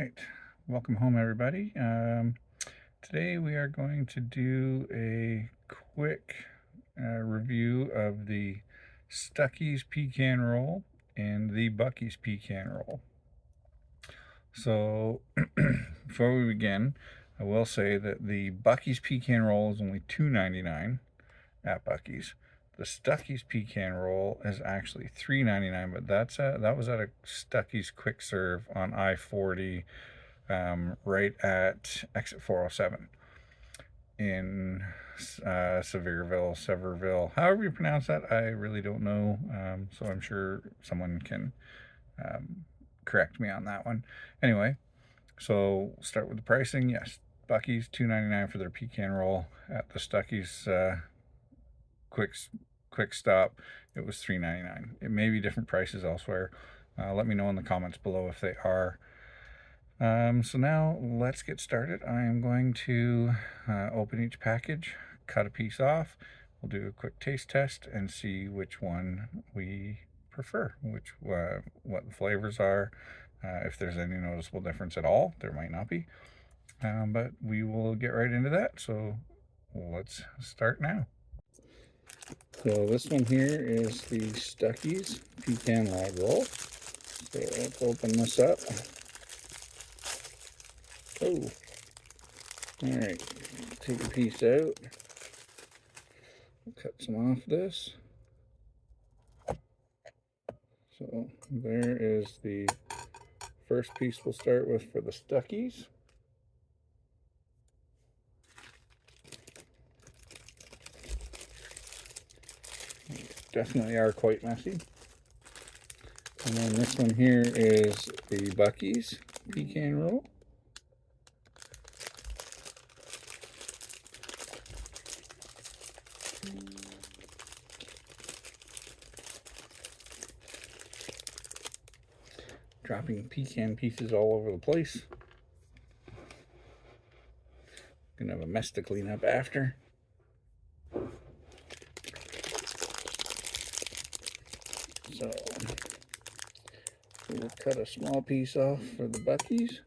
right, welcome home everybody. Today we are going to do a quick review of the Stuckeys pecan roll and the Buc-ees pecan roll. So before we begin, I will say that the Buc-ees pecan roll is only $2.99 at Buc-ees. The Stuckeys pecan roll is actually $3.99, but that was at a Stuckeys quick serve on I-40, right at exit 407 in Sevierville, however you pronounce that. I really don't know, so I'm sure someone can correct me on that one. Anyway, so we'll start with the pricing. Yes, Buc-ees $2.99 for their pecan roll. At the Stuckeys quick stop, it was $3.99. It may be different prices elsewhere. Let me know in the comments below if they are. So now let's get started. I am going to open each package, cut a piece off. We'll do a quick taste test and see which one we prefer, what the flavors are. If there's any noticeable difference at all, there might not be, but we will get right into that. So let's start now. So this one here is the Stuckeys pecan log roll. So let's open this up. Oh, all right, take a piece out, cut some off this. So there is the first piece we'll start with for the Stuckeys. Definitely are quite messy. And then this one here is the Buc-ees pecan roll. Dropping pecan pieces all over the place. Gonna have a mess to clean up after. So we'll cut a small piece off for the Buc-ees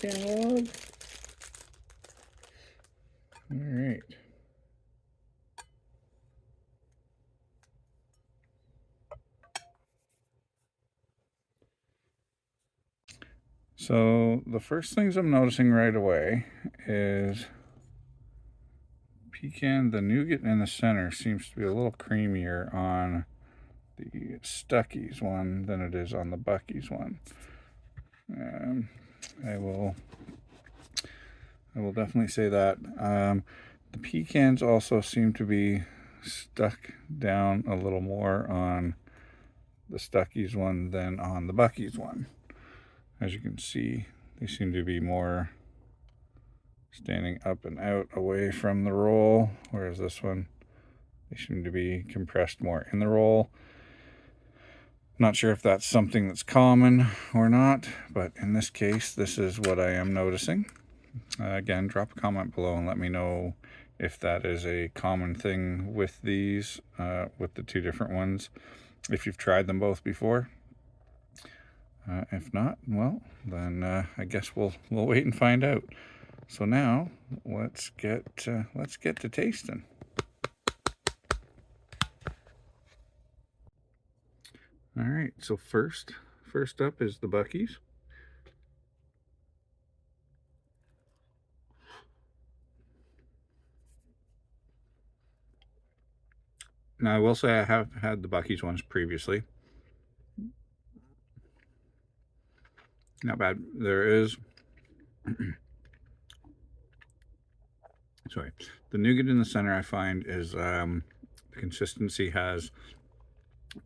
pecan log. All right. So the first things I'm noticing right away is the nougat in the center seems to be a little creamier on the Stuckeys one than it is on the Buc-ees one. I will definitely say that. The pecans also seem to be stuck down a little more on the Stuckeys one than on the Buc-ees one. As you can see, they seem to be more standing up and out away from the roll, whereas this one, they seem to be compressed more in the roll. Not sure if that's something that's common or not, but in this case, this is what I am noticing. Again, drop a comment below and let me know if that is a common thing with these, with the two different ones, if you've tried them both before. If not, well, then I guess we'll wait and find out. So now let's get to tasting. All right, so first up is the Buc-ees. Now I will say I have had the Buc-ees ones previously. Not bad. There is sorry, the nougat in the center I find is the consistency has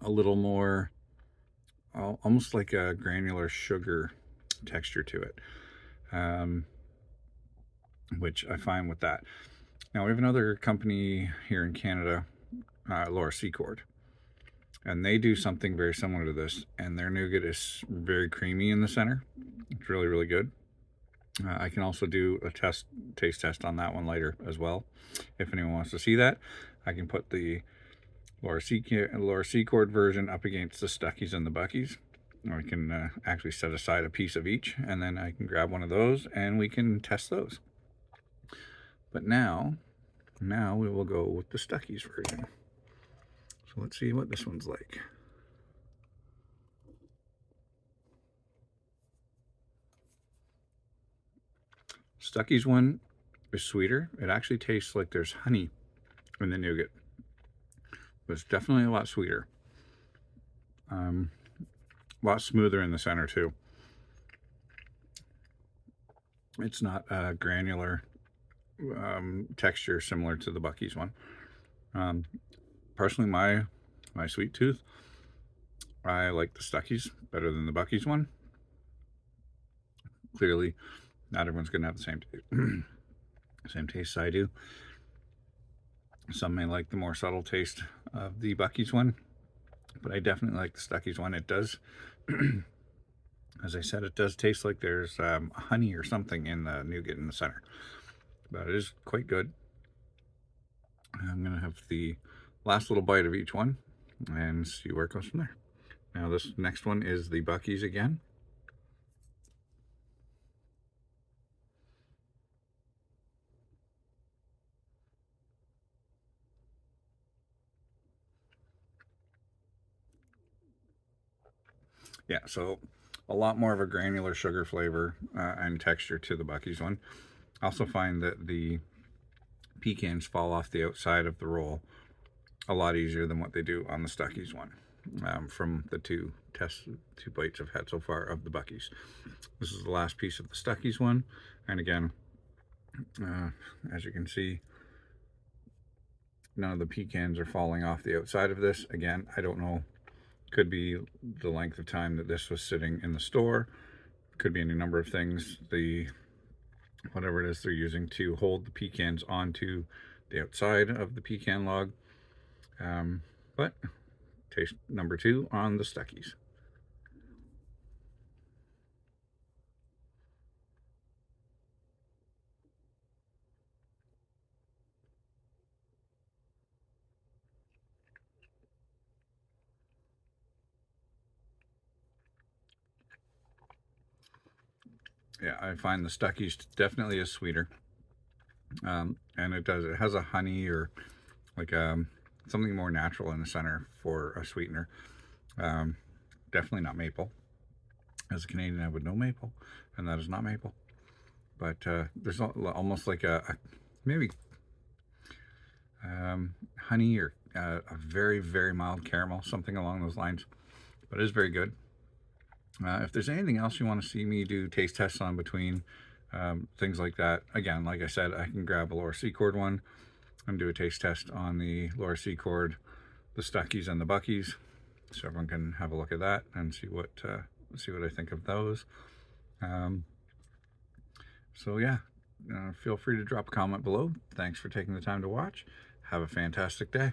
a little more almost like a granular sugar texture to it, which I find with that. Now we have another company here in Canada, Laura Secord, and they do something very similar to this, and their nougat is very creamy in the center. It's really, really good. I can also do a taste test on that one later as well. If anyone wants to see that, I can put the Laura Secord version up against the Stuckeys and the Buc-ees, I can actually set aside a piece of each, and then I can grab one of those and we can test those. But now we will go with the Stuckeys version. So let's see what this one's like. Stuckeys one is sweeter. It actually tastes like there's honey in the nougat. But it's definitely a lot sweeter. A lot smoother in the center too. It's not a granular texture similar to the Buc-ees one. Personally, my sweet tooth, I like the Stuckeys better than the Buc-ees one. Clearly, not everyone's going to have the same taste I do. Some may like the more subtle taste of the Buc-ees one, but I definitely like the Stuckeys one. It does, as I said, it does taste like there's honey or something in the nougat in the center, but it is quite good. I'm going to have the last little bite of each one and see where it goes from there. Now this next one is the Buc-ees again. Yeah, so a lot more of a granular sugar flavor and texture to the Buc-ees one. I also find that the pecans fall off the outside of the roll a lot easier than what they do on the Stuckeys one. From the two bites I've had so far of the Buc-ees. This is the last piece of the Stuckeys one, and again, as you can see, none of the pecans are falling off the outside of this. Again, I don't know, could be the length of time that this was sitting in the store, could be any number of things. The whatever it is they're using to hold the pecans onto the outside of the pecan log. But taste number 2 on the Stuckeys. Yeah, I find the Stuckeys definitely is sweeter, and it has a honey or like something more natural in the center for a sweetener. Definitely not maple. As a Canadian, I would know maple, and that is not maple. But there's almost like a maybe honey or a very, very mild caramel, something along those lines. But it is very good. If there's anything else you want to see me do taste tests on between things like that, again, like I said, I can grab a Laura Secord one and do a taste test on the Laura Secord, the Stuckeys, and the Buc-ees, so everyone can have a look at that and see what I think of those. So yeah, feel free to drop a comment below. Thanks for taking the time to watch. Have a fantastic day.